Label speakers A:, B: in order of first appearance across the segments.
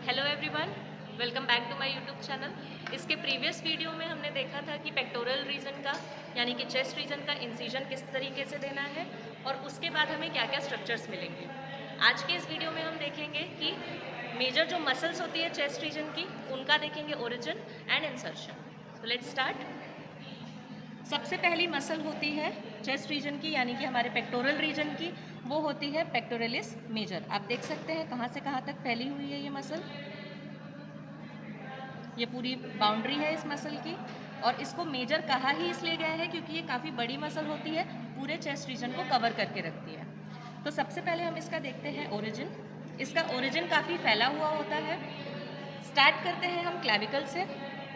A: Hello everyone, welcome back to my YouTube channel. इसके previous video में हमने देखा था कि पेक्टोरल रीजन का यानी कि चेस्ट रीजन का इंसिजन किस तरीके से देना है और उसके बाद हमें क्या क्या स्ट्रक्चर्स मिलेंगे। आज के इस वीडियो में हम देखेंगे कि मेजर जो मसल्स होती है चेस्ट रीजन की उनका देखेंगे ओरिजिन एंड इंसर्शन। तो लेट्स स्टार्ट। सबसे पहली मसल होती है चेस्ट रीजन की यानी कि हमारे पेक्टोरल रीजन की, वो होती है पेक्टोरलिस मेजर। आप देख सकते हैं कहाँ से कहाँ तक फैली हुई है ये मसल। ये पूरी बाउंड्री है इस मसल की और इसको मेजर कहा ही इसलिए गया है क्योंकि ये काफ़ी बड़ी मसल होती है, पूरे चेस्ट रीजन को कवर करके रखती है। तो सबसे पहले हम इसका देखते हैं ओरिजिन। इसका ओरिजिन काफ़ी फैला हुआ होता है। स्टार्ट करते हैं हम क्लैविकल से।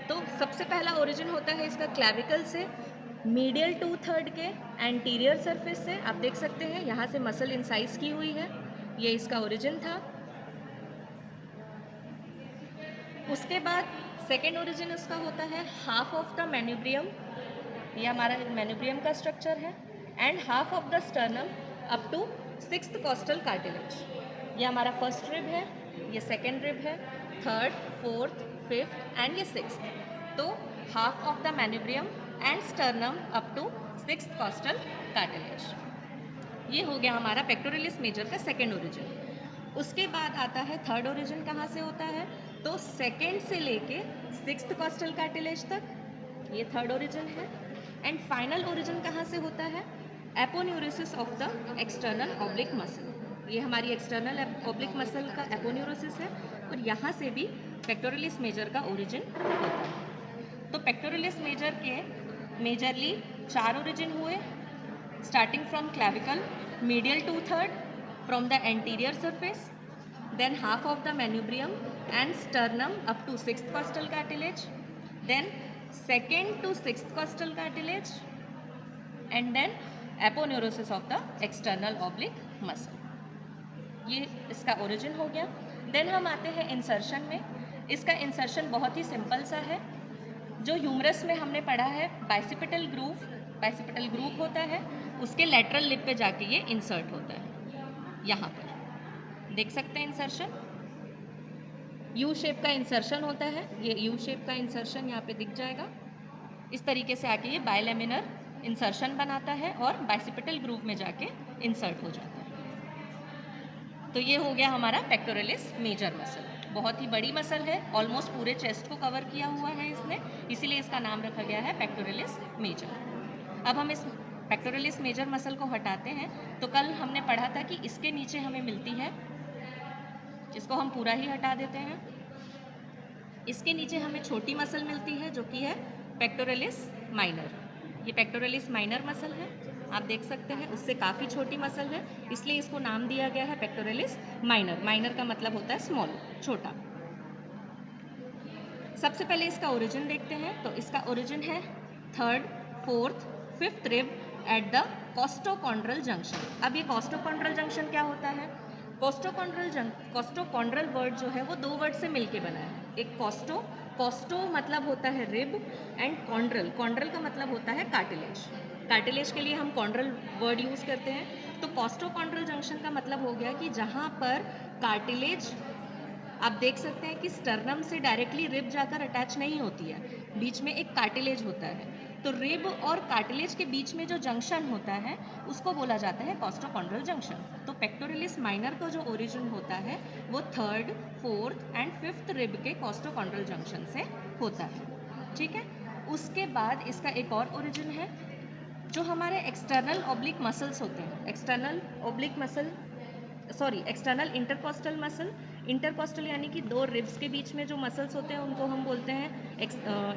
A: तो सबसे पहला ओरिजिन होता है इसका क्लैविकल से, मीडियल 2/3 के एंटीरियर सरफेस से। आप देख सकते हैं यहाँ से मसल इंसाइज की हुई है, ये इसका ओरिजिन था। उसके बाद सेकेंड ओरिजिन उसका होता है हाफ ऑफ द मैन्यूब्रियम, ये हमारा मैन्यूब्रियम का स्ट्रक्चर है, and half of the sternum up to 6th costal cartilage. ये हमारा फर्स्ट रिब है, ये सेकेंड रिब है, थर्ड, फोर्थ, फिफ्थ एंड ये 6th। तो half of the manubrium and sternum up to 6th costal cartilage. ये हो गया हमारा पेक्टोरलिस मेजर का सेकेंड ओरिजिन। उसके बाद आता है थर्ड ओरिजिन। कहाँ से होता है? तो सेकेंड से लेके 6th कॉस्टल कार्टिलेज तक, ये थर्ड ओरिजिन है। एंड फाइनल ओरिजिन कहाँ से होता है? Aponeurosis of the external oblique muscle. ये हमारी एक्सटर्नल ऑब्लिक मसल का एपोन्यूरोसिस है और यहाँ से भी पेक्टोरलिस मेजर का ओरिजिन होता है। तो पेक्टोरलिस मेजर के मेजरली 4 ओरिजिन हुए, starting from clavicle, medial 2/3 from the anterior surface, then half of the manubrium and sternum up to 6th costal cartilage, then 2nd to 6th costal cartilage, and then aponeurosis of the external oblique muscle. ये इसका origin हो गया। Then हम आते हैं insertion में। इसका insertion बहुत ही सिंपल सा है। जो ह्यूमरस में हमने पढ़ा है बाइसिपिटल ग्रूव होता है, उसके लेटरल लिप पे जाके ये इंसर्ट होता है। यहाँ पर देख सकते हैं इंसर्शन, यू शेप का इंसर्शन होता है। ये यू शेप का इंसर्शन यहाँ पे दिख जाएगा। इस तरीके से आके ये बायलेमिनर इंसर्शन बनाता है और बाइसिपिटल ग्रूव में जाके इंसर्ट हो जाता है। तो ये हो गया हमारा पेक्टोरलिस मेजर मसल। बहुत ही बड़ी मसल है, ऑलमोस्ट पूरे चेस्ट को कवर किया हुआ है इसने, इसीलिए इसका नाम रखा गया है पेक्टोरलिस मेजर। अब हम इस पेक्टोरलिस मेजर मसल को हटाते हैं। तो कल हमने पढ़ा था कि इसके नीचे हमें मिलती है, इसको हम पूरा ही हटा देते हैं। इसके नीचे हमें छोटी मसल मिलती है जो कि है पेक्टोरलिस माइनर। ये पेक्टोरलिस माइनर मसल है, आप देख सकते हैं उससे काफ़ी छोटी मसल है, इसलिए इसको नाम दिया गया है पेक्टोरलिस माइनर। माइनर का मतलब होता है स्मॉल, छोटा। सबसे पहले इसका ओरिजिन देखते हैं। तो इसका ओरिजिन है 3rd, 4th, 5th rib at the कॉस्टोकॉन्ड्रल junction. अब ये कॉस्टोकॉन्ड्रल जंक्शन क्या होता है? कॉस्टोकॉन्ड्रल वर्ड जो है वो 2 वर्ड से मिलके बना है। एक कॉस्टो मतलब होता है रिब, एंड कॉन्ड्रल का मतलब होता है कार्टिलेज। कार्टिलेज के लिए हम कॉन्ड्रल वर्ड यूज़ करते हैं। तो कॉस्टोकॉन्ड्रल जंक्शन का मतलब हो गया कि जहाँ पर कार्टिलेज, आप देख सकते हैं कि स्टर्नम से डायरेक्टली रिब जाकर अटैच नहीं होती है, बीच में एक कार्टिलेज होता है। तो रिब और कार्टिलेज के बीच में जो जंक्शन होता है उसको बोला जाता है कॉस्टोकॉन्ड्रल जंक्शन। तो पेक्टोरलिस माइनर का जो ओरिजिन होता है वो 3rd, 4th and 5th rib के कॉस्टोकॉन्ड्रल जंक्शन से होता है। ठीक है। उसके बाद इसका एक और ओरिजिन है, जो हमारे एक्सटर्नल ऑब्लिक मसल्स होते हैं, एक्सटर्नल इंटरकॉस्टल मसल। इंटरकॉस्टल यानी कि 2 रिब्स के बीच में जो मसल्स होते हैं उनको हम बोलते हैं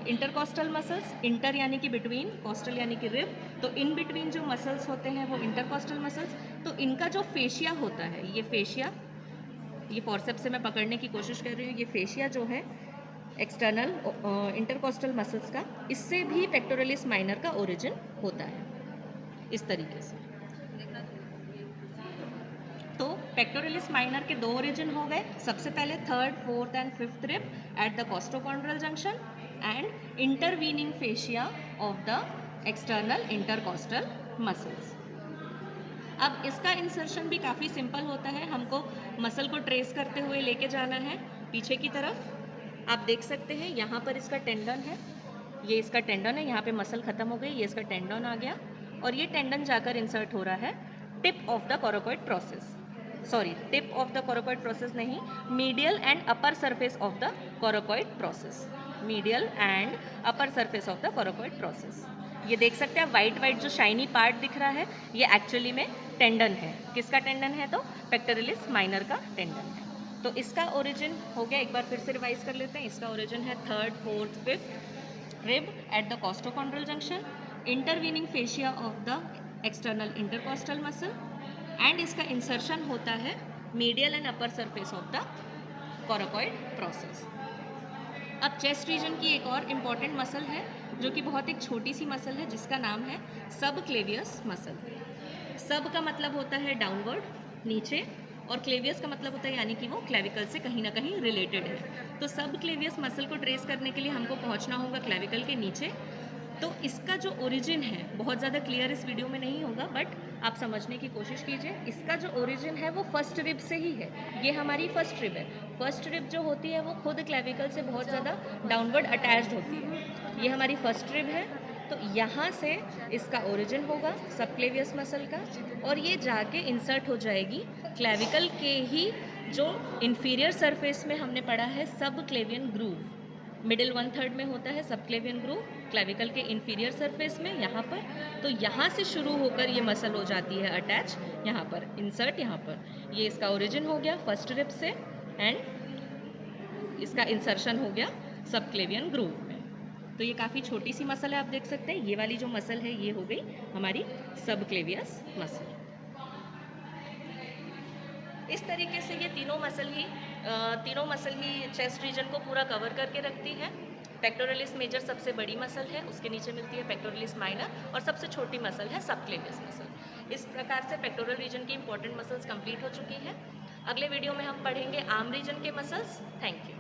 A: इंटरकॉस्टल मसल्स। इंटर यानी कि बिटवीन, कॉस्टल यानी कि रिब, तो इन बिटवीन जो मसल्स होते हैं वो इंटरकॉस्टल मसल्स। तो इनका जो फेशिया होता है, ये फेशिया, ये फॉरसेप्स से मैं पकड़ने की कोशिश कर रही हूँ, ये फेशिया जो है एक्सटर्नल इंटरकॉस्टल मसल्स का, इससे भी पेक्टोरलिस माइनर का ओरिजिन होता है इस तरीके से। तो पेक्टोरलिस माइनर के 2 ओरिजिन हो गए। सबसे पहले 3rd, 4th and 5th rib at the कॉस्टोकॉन्ड्रल junction and intervening fascia of the external intercostal muscles. अब इसका इंसर्शन भी काफ़ी सिंपल होता है। हमको मसल को ट्रेस करते हुए लेके जाना है पीछे की तरफ आप देख सकते हैं यहाँ पर इसका टेंडन है, ये इसका टेंडन है, यहाँ पे मसल खत्म हो गई, ये इसका टेंडन आ गया और ये टेंडन जाकर इंसर्ट हो रहा है tip of the coracoid process, sorry tip of the coracoid process नहीं, medial end upper surface of the coracoid process, medial end upper surface of the coracoid process. ये देख सकते हैं वाइट वाइट जो शाइनी पार्ट दिख रहा है ये एक्चुअली में टेंडन है। किसका टेंडन है? तो पेक्टोरलिस माइनर का टेंडन है। तो इसका ओरिजिन हो गया, एक बार फिर से रिवाइज कर लेते हैं। इसका ओरिजिन है 3rd, 4th, 5th rib at the कॉस्टोकॉन्ड्रल junction, intervening fascia of the external intercostal muscle and इसका इंसर्शन होता है medial end upper surface of the coracoid process. अब चेस्ट रीजन की एक और इम्पॉर्टेंट मसल है जो कि बहुत एक छोटी सी मसल है जिसका नाम है सब क्लेवियस मसल। सब का मतलब होता है डाउनवर्ड, नीचे, और क्लेवियस का मतलब होता है यानी कि वो क्लेविकल से कहीं ना कहीं रिलेटेड है। तो सब क्लेवियस मसल को ट्रेस करने के लिए हमको पहुंचना होगा क्लेविकल के नीचे। तो इसका जो ओरिजिन है बहुत ज़्यादा क्लियर इस वीडियो में नहीं होगा, बट आप समझने की कोशिश कीजिए। इसका जो ओरिजिन है वो फर्स्ट रिब से ही है। ये हमारी फर्स्ट रिब है। फर्स्ट रिब जो होती है वो खुद क्लेविकल से बहुत ज़्यादा डाउनवर्ड अटैच्ड होती है। ये हमारी फर्स्ट रिब है। तो यहाँ से इसका ओरिजिन होगा सब क्लेवियस मसल का और ये जाके इंसर्ट हो जाएगी क्लेविकल के ही जो इंफीरियर सरफेस में हमने पढ़ा है सब क्लेवियन ग्रूव, मिडिल 1/3 में होता है सब क्लेवियन ग्रूव क्लेविकल के इंफीरियर सरफेस में यहाँ पर। तो यहाँ से शुरू होकर ये मसल हो जाती है अटैच यहाँ पर, इंसर्ट यहाँ पर। ये इसका ओरिजिन हो गया फर्स्ट रिब से एंड इसका इंसर्शन हो गया सब क्लेवियन ग्रूव में। तो ये काफ़ी छोटी सी मसल है, आप देख सकते हैं। ये वाली जो मसल है ये हो गई हमारी सब क्लेवियस मसल। इस तरीके से ये तीनों मसल ही चेस्ट रीजन को पूरा कवर करके रखती है। पेक्टोरलिस मेजर सबसे बड़ी मसल है, उसके नीचे मिलती है पेक्टोरलिस माइनर और सबसे छोटी मसल है सब क्लेवियस मसल। इस प्रकार से पेक्टोरल रीजन की इंपॉर्टेंट मसल्स कंप्लीट हो चुकी है। अगले वीडियो में हम पढ़ेंगे आर्म रीजन के मसल्स। Thank you.